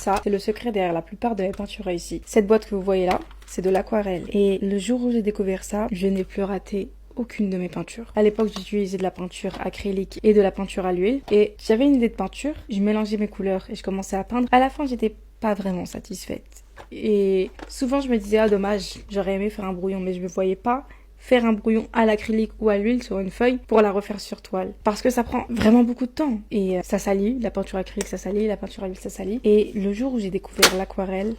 ça, c'est le secret derrière la plupart de mes peintures réussies. Cette boîte que vous voyez là, c'est de l'aquarelle. Et le jour où j'ai découvert ça, je n'ai plus raté aucune de mes peintures. À l'époque, j'utilisais de la peinture acrylique et de la peinture à l'huile. Et j'avais une idée de peinture, je mélangeais mes couleurs et je commençais à peindre. À la fin, j'étais pas vraiment satisfaite. Et souvent, je me disais, ah dommage, j'aurais aimé faire un brouillon, mais je me voyais pas faire un brouillon à l'acrylique ou à l'huile sur une feuille pour la refaire sur toile. Parce que ça prend vraiment beaucoup de temps. Et ça salit, la peinture acrylique ça salit, la peinture à l'huile ça salit. Et le jour où j'ai découvert l'aquarelle,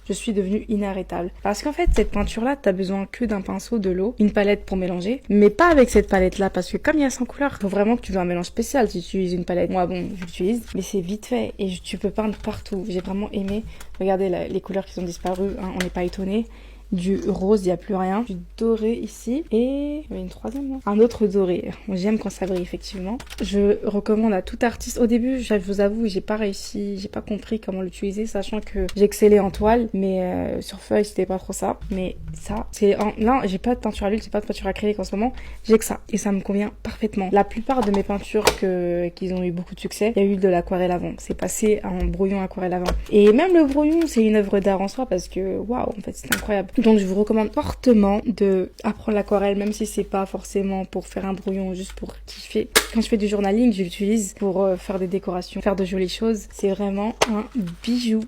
je suis devenue inarrêtable. Parce qu'en fait, cette peinture-là, t'as besoin que d'un pinceau, de l'eau, une palette pour mélanger, mais pas avec cette palette-là, parce que comme il y a 100 couleurs, faut vraiment que tu veux un mélange spécial si tu utilises une palette. Moi, bon, je l'utilise, mais c'est vite fait et tu peux peindre partout. J'ai vraiment aimé. Regardez les couleurs qui sont disparues, hein, on n'est pas étonné. Du rose, il n'y a plus rien. Du doré ici. Et il y a une troisième, non? Un autre doré. J'aime quand ça brille, effectivement. Je recommande à tout artiste. Au début, je vous avoue, j'ai pas réussi, j'ai pas compris comment l'utiliser, sachant que j'excellais en toile. Mais sur feuille, c'était pas trop ça. Mais ça, c'est... Là, j'ai pas de peinture à l'huile, j'ai pas de peinture acrylique en ce moment. J'ai que ça. Et ça me convient parfaitement. La plupart de mes peintures qui ont eu beaucoup de succès, il y a eu de l'aquarelle avant. C'est passé en brouillon aquarelle avant. Et même le brouillon, c'est une œuvre d'art en soi parce que, waouh, en fait, c'est incroyable. Donc je vous recommande fortement de apprendre l'aquarelle, même si c'est pas forcément pour faire un brouillon, juste pour kiffer. Quand je fais du journaling, je l'utilise pour faire des décorations, faire de jolies choses. C'est vraiment un bijou.